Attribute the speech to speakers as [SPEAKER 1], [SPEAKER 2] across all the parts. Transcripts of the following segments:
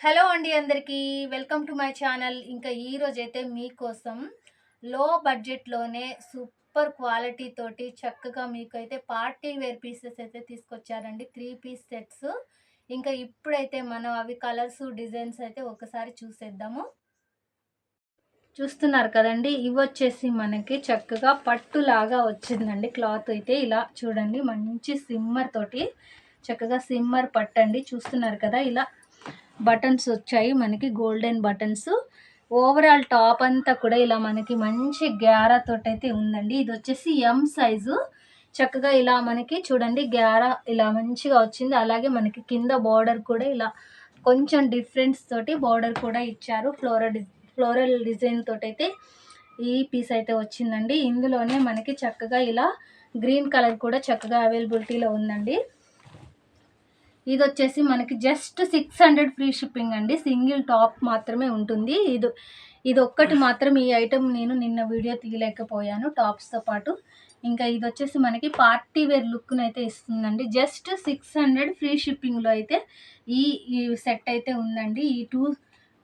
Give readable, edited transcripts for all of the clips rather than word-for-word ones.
[SPEAKER 1] Hello అండి అందరికీ welcome to my channel. ఇంకా ఈరోజైతే మీకోసం లో బడ్జెట్లోనే సూపర్ క్వాలిటీ తోటి చక్కగా మీకైతే పార్టీ వేర్ పీసెస్ అయితే తీసుకొచ్చారండి. 3 పీస్ సెట్స్. ఇంకా ఇప్పుడైతే మనం అవి కలర్స్ డిజైన్స్ అయితే ఒకసారి చూసేద్దాము. చూస్తున్నారు కదండి, ఇవి వచ్చేసి మనకి చక్కగా పట్టులాగా వచ్చిందండి. క్లాత్ అయితే ఇలా చూడండి, మంచి సిమ్మర్ తోటి చక్కగా సిమ్మర్ పట్టండి. చూస్తున్నారు కదా, ఇలా బటన్స్ వచ్చాయి మనకి, గోల్డెన్ బటన్స్. ఓవరాల్ టాప్ అంతా కూడా ఇలా మనకి మంచి గ్యారా తోటి అయితే ఉందండి. ఇది వచ్చేసి ఎం సైజు. చక్కగా ఇలా మనకి చూడండి గ్యారా ఇలా మంచిగా వచ్చింది. అలాగే మనకి కింద బార్డర్ కూడా ఇలా కొంచెం డిఫరెన్స్ తోటి బార్డర్ కూడా ఇచ్చారు. ఫ్లోరల్ డిజైన్ తోటి అయితే ఈ పీస్ అయితే వచ్చిందండి. ఇందులోనే మనకి చక్కగా ఇలా గ్రీన్ కలర్ కూడా చక్కగా అవైలబిలిటీలో ఉందండి. ఇది వచ్చేసి మనకి జస్ట్ 600 ఫ్రీ షిప్పింగ్ అండి. సింగిల్ టాప్ మాత్రమే ఉంటుంది. ఇది ఒక్కటి మాత్రం ఈ ఐటెం నేను నిన్న వీడియో తీయలేకపోయాను టాప్స్తో పాటు. ఇంకా ఇది వచ్చేసి మనకి పార్టీ వేర్ లుక్ను అయితే ఇస్తుందండి. జస్ట్ 600 ఫ్రీ షిప్పింగ్లో అయితే ఈ సెట్ అయితే ఉందండి. ఈ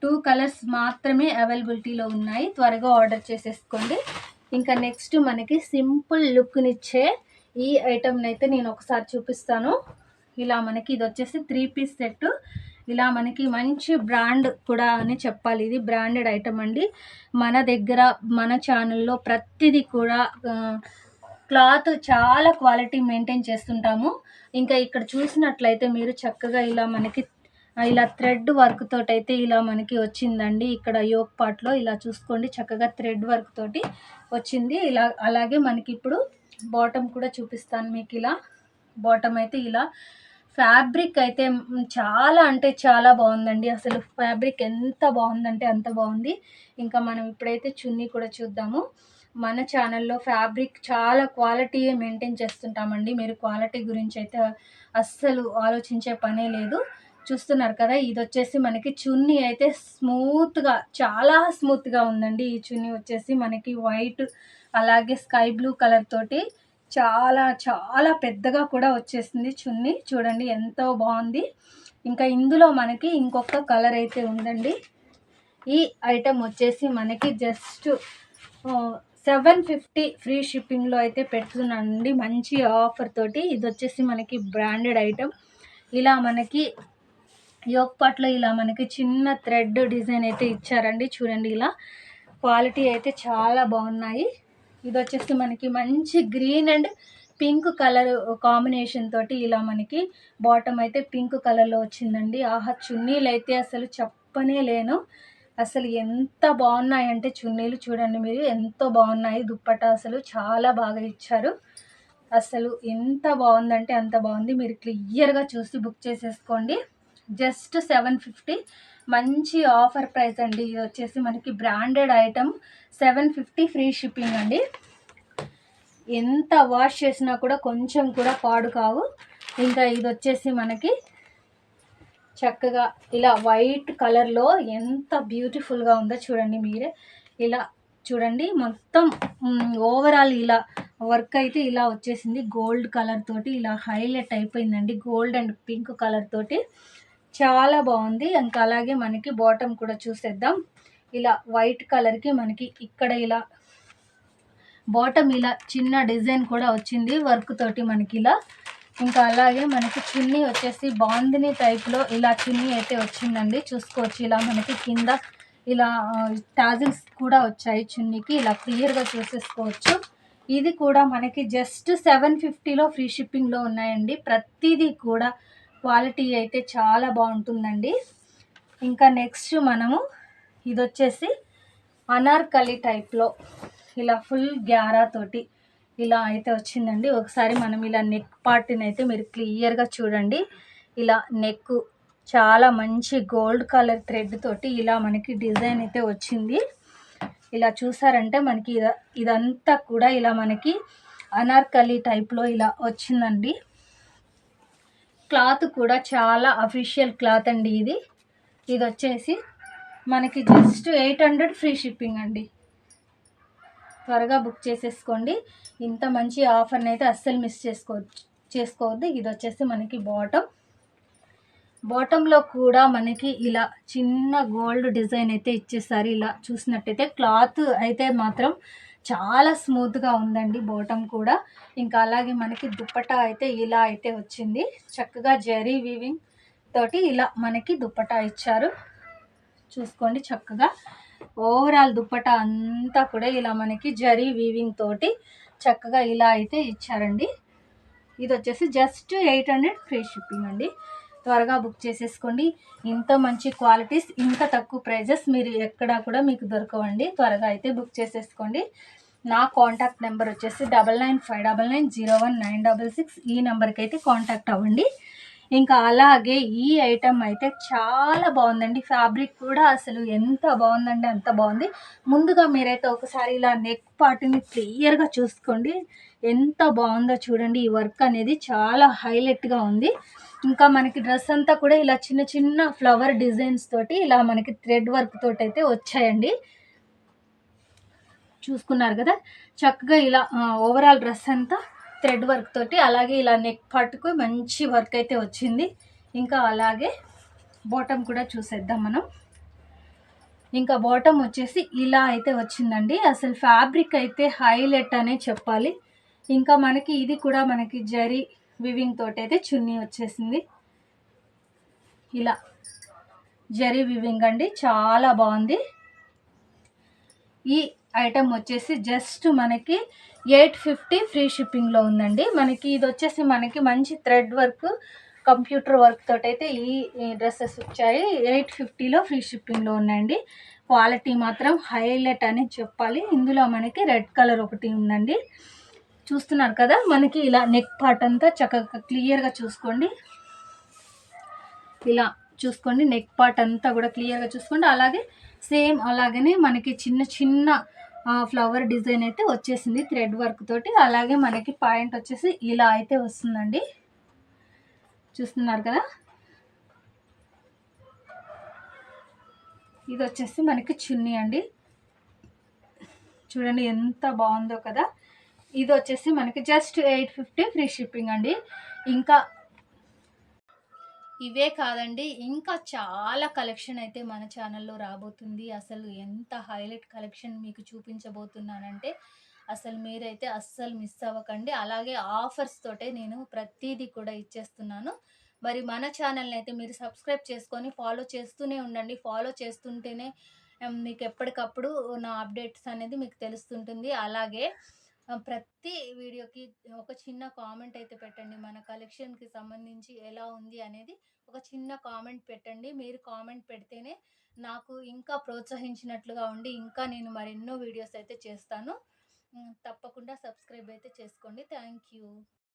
[SPEAKER 1] టూ కలర్స్ మాత్రమే అవైలబిలిటీలో ఉన్నాయి. త్వరగా ఆర్డర్ చేసేసుకోండి. ఇంకా నెక్స్ట్ మనకి సింపుల్ లుక్నిచ్చే ఈ ఐటెంని అయితే నేను ఒకసారి చూపిస్తాను. ఇలా మనకి ఇది వచ్చేసి 3 పీస్ సెట్. ఇలా మనకి మంచి బ్రాండ్ కూడా అని చెప్పాలి. ఇది బ్రాండెడ్ ఐటమ్ అండి. మన దగ్గర మన ఛానల్లో ప్రతిదీ కూడా క్లాత్ చాలా క్వాలిటీ మెయింటైన్ చేస్తుంటాము. ఇంకా ఇక్కడ చూసినట్లయితే మీరు చక్కగా ఇలా మనకి ఇలా థ్రెడ్ వర్క్ తోటి అయితే ఇలా మనకి వచ్చిందండి. ఇక్కడ యోక్ పార్ట్లో ఇలా చూసుకోండి, చక్కగా థ్రెడ్ వర్క్ తోటి వచ్చింది. ఇలా అలాగే మనకి ఇప్పుడు బాటమ్ కూడా చూపిస్తాను మీకు. ఇలా బాటమ్ అయితే ఇలా ఫ్యాబ్రిక్ అయితే చాలా అంటే చాలా బాగుందండి. అసలు ఫ్యాబ్రిక్ ఎంత బాగుందంటే అంత బాగుంది. ఇంకా మనం ఇప్పుడైతే చున్నీ కూడా చూద్దాము. మన ఛానల్లో ఫ్యాబ్రిక్ చాలా క్వాలిటీ మెయింటైన్ చేస్తుంటామండి. మీరు క్వాలిటీ గురించి అయితే అస్సలు ఆలోచించే పనే లేదు. చూస్తున్నారు కదా, ఇది వచ్చేసి మనకి చున్నీ అయితే స్మూత్గా, చాలా స్మూత్గా ఉందండి. ఈ చున్నీ వచ్చేసి మనకి వైట్ అలాగే స్కై బ్లూ కలర్ తోటి చాలా చాలా పెద్దగా కూడా వచ్చేసింది చున్నీ. చూడండి ఎంతో బాగుంది. ఇంకా ఇందులో మనకి ఇంకొక కలర్ అయితే ఉందండి. ఈ ఐటెం వచ్చేసి మనకి జస్ట్ 750 ఫ్రీ షిప్పింగ్లో అయితే పెడుతున్నానండి, మంచి ఆఫర్ తోటి. ఇది వచ్చేసి మనకి బ్రాండెడ్ ఐటెం. ఇలా మనకి యోక్ పార్ట్లో ఇలా మనకి చిన్న థ్రెడ్ డిజైన్ అయితే ఇచ్చారండి. చూడండి, ఇలా క్వాలిటీ అయితే చాలా బాగున్నాయి. ఇది వచ్చేసి మనకి మంచి green and pink colour combination తోటి ఇలా మనకి బాటమ్ అయితే పింక్ కలర్లో వచ్చిందండి. ఆహా, చున్నీలు అయితే అసలు చెప్పనే లేను. అసలు ఎంత బాగున్నాయంటే చున్నీలు చూడండి మీరు, ఎంతో బాగున్నాయి. దుప్పట అసలు చాలా బాగా ఇచ్చారు. అసలు ఎంత బాగుందంటే అంత బాగుంది. మీరు క్లియర్గా చూసి బుక్ చేసేసుకోండి. జస్ట్ 750, మంచి ఆఫర్ ప్రైస్ అండి. ఇది వచ్చేసి మనకి బ్రాండెడ్ ఐటమ్, 750 ఫ్రీ షిప్పింగ్ అండి. ఎంత వాష్ చేసినా కూడా కొంచెం కూడా పాడు కావు. ఇంకా ఇది వచ్చేసి మనకి చక్కగా ఇలా వైట్ కలర్లో ఎంత బ్యూటిఫుల్గా ఉందో చూడండి మీరే. ఇలా చూడండి, మొత్తం ఓవరాల్ ఇలా వర్క్ అయితే ఇలా వచ్చేసింది. గోల్డ్ కలర్ తోటి ఇలా హైలైట్ అయిపోయిందండి. గోల్డ్ అండ్ పింక్ కలర్ తోటి చాలా బాగుంది. ఇంకా అలాగే మనకి బాటమ్ కూడా చూసేద్దాం. ఇలా వైట్ కలర్కి మనకి ఇక్కడ ఇలా బాటమ్ ఇలా చిన్న డిజైన్ కూడా వచ్చింది వర్క్ తోటి మనకి ఇలా. ఇంకా అలాగే మనకి చున్నీ వచ్చేసి బాందిని టైప్లో ఇలా చున్నీ అయితే వచ్చిందండి. చూసుకోవచ్చు, ఇలా మనకి కింద ఇలా టాజిల్స్ కూడా వచ్చాయి చున్నీకి. ఇలా క్లియర్గా చూసేసుకోవచ్చు. ఇది కూడా మనకి జస్ట్ 750లో ఫ్రీ షిప్పింగ్లో ఉన్నాయండి. ప్రతిదీ కూడా క్వాలిటీ అయితే చాలా బాగుంటుందండి. ఇంకా నెక్స్ట్ మనము ఇది వచ్చేసి అనార్కలి టైప్లో ఇలా ఫుల్ గ్యారా తోటి ఇలా అయితే వచ్చిందండి. ఒకసారి మనం ఇలా నెక్ పార్ట్ని అయితే మీరు క్లియర్గా చూడండి. ఇలా నెక్ చాలా మంచి గోల్డ్ కలర్ థ్రెడ్ తోటి ఇలా మనకి డిజైన్ అయితే వచ్చింది. ఇలా చూసారంటే మనకి ఇదంతా కూడా ఇలా మనకి అనార్కలి టైప్లో ఇలా వచ్చిందండి. క్లాత్ కూడా చాలా అఫీషియల్ క్లాత్ అండి. ఇది వచ్చేసి మనకి జస్ట్ 800 ఫ్రీ షిప్పింగ్ అండి. త్వరగా బుక్ చేసేసుకోండి. ఇంత మంచి ఆఫర్ని అయితే అస్సలు మిస్ చేసుకోవద్దు. ఇది వచ్చేసి మనకి బాటమ్. బాటంలో కూడా మనకి ఇలా చిన్న గోల్డ్ డిజైన్ అయితే ఇచ్చేసారు. ఇలా చూసినట్టయితే క్లాత్ అయితే మాత్రం చాలా స్మూత్గా ఉందండి బాటమ్ కూడా. ఇంకా అలాగే మనకి దుప్పటా అయితే ఇలా అయితే వచ్చింది. చక్కగా జరీ వీవింగ్ తోటి ఇలా మనకి దుప్పటా ఇచ్చారు. చూసుకోండి చక్కగా ఓవరాల్ దుప్పటా అంతా కూడా ఇలా మనకి జరీ వీవింగ్ తోటి చక్కగా ఇలా అయితే ఇచ్చారండి. ఇది వచ్చేసి జస్ట్ 800 ఫ్రీ షిప్పింగ్ అండి. త్వరగా బుక్ చేసేసుకోండి. ఇంత మంచి క్వాలిటీస్, ఇంత తక్కువ ప్రైజెస్ మీరు ఎక్కడా కూడా మీకు దొరకవండి. త్వరగా అయితే బుక్ చేసేసుకోండి. నా కాంటాక్ట్ నెంబర్ వచ్చేసి 9959901966. ఈ నెంబర్కి అయితే కాంటాక్ట్ అవ్వండి. ఇంకా అలాగే ఈ ఐటమ్ అయితే చాలా బాగుందండి. ఫ్యాబ్రిక్ కూడా అసలు ఎంత బాగుందండి, అంత బాగుంది. ముందుగా మీరైతే ఒకసారి ఇలా నెక్ పార్ట్ని క్లియర్గా చూసుకోండి. ఎంత బాగుందో చూడండి. ఈ వర్క్ అనేది చాలా హైలైట్గా ఉంది. ఇంకా మనకి డ్రెస్ అంతా కూడా ఇలా చిన్న చిన్న ఫ్లవర్ డిజైన్స్ తోటి ఇలా మనకి థ్రెడ్ వర్క్ తోటి అయితే వచ్చాయండి. చూసుకున్నారు కదా, చక్కగా ఇలా ఓవరాల్ డ్రెస్ అంతా థ్రెడ్ వర్క్ తోటి, అలాగే ఇలా నెక్ పార్ట్కు మంచి వర్క్ అయితే వచ్చింది. ఇంకా అలాగే బాటమ్ కూడా చూసేద్దాం మనం. ఇంకా బాటమ్ వచ్చేసి ఇలా అయితే వచ్చిందండి. అసలు ఫ్యాబ్రిక్ అయితే హైలైట్ అనే చెప్పాలి. ఇంకా మనకి ఇది కూడా మనకి జరీ వివింగ్ తోటి అయితే చున్నీ వచ్చేసింది. ఇలా జరీ వివింగ్ అండి, చాలా బాగుంది. ఈ ఐటమ్ వచ్చేసి జస్ట్ మనకి 850 ఫ్రీ షిప్పింగ్లో ఉందండి. మనకి ఇది వచ్చేసి మనకి మంచి థ్రెడ్ వర్క్, కంప్యూటర్ వర్క్ తోటి అయితే ఈ డ్రెస్సెస్ వచ్చాయి. 850లో ఫ్రీ షిప్పింగ్లో ఉన్నాయండి. క్వాలిటీ మాత్రం హైలైట్ అని చెప్పాలి. ఇందులో మనకి రెడ్ కలర్ ఒకటి ఉందండి. చూస్తున్నారు కదా, మనకి ఇలా నెక్ పార్ట్ అంతా చక్కగా క్లియర్గా చూసుకోండి. ఇలా చూసుకోండి, నెక్ పార్ట్ అంతా కూడా క్లియర్గా చూసుకోండి. అలాగే సేమ్ అలాగనే మనకి చిన్న చిన్న ఫ్లవర్ డిజైన్ అయితే వచ్చేసింది థ్రెడ్ వర్క్ తోటి. అలాగే మనకి పాయింట్ వచ్చేసి ఇలా అయితే వస్తుందండి. చూస్తున్నారు కదా, ఇది వచ్చేసి మనకి చున్నీ అండి. చూడండి ఎంత బాగుందో కదా. ఇది వచ్చేసి మనకి జస్ట్ 850 ఫ్రీ షిప్పింగ్ అండి. ఇంకా ఇవే కాదండి, ఇంకా చాలా కలెక్షన్ అయితే మన ఛానల్లో రాబోతుంది. అసలు ఎంత హైలైట్ కలెక్షన్ మీకు చూపించబోతున్నానంటే అసలు మీరైతే అస్సలు మిస్ అవ్వకండి. అలాగే ఆఫర్స్ తోటే నేను ప్రతిదీ కూడా ఇచ్చేస్తున్నాను. మరి మన ఛానల్ని అయితే మీరు సబ్స్క్రైబ్ చేసుకొని ఫాలో చేస్తూనే ఉండండి. ఫాలో చేస్తుంటేనే మీకు ఎప్పటికప్పుడు నా అప్డేట్స్ అనేది మీకు తెలుస్తుంటుంది. అలాగే ప్రతి వీడియోకి ఒక చిన్న కామెంట్ అయితే పెట్టండి. మన కలెక్షన్కి సంబంధించి ఎలా ఉంది అనేది ఒక చిన్న కామెంట్ పెట్టండి. మీరు కామెంట్ పెడితేనే నాకు ఇంకా ప్రోత్సహించినట్లుగా ఉండి ఇంకా నేను మరెన్నో వీడియోస్ అయితే చేస్తాను. తప్పకుండా సబ్స్క్రైబ్ అయితే చేసుకోండి. Thank you.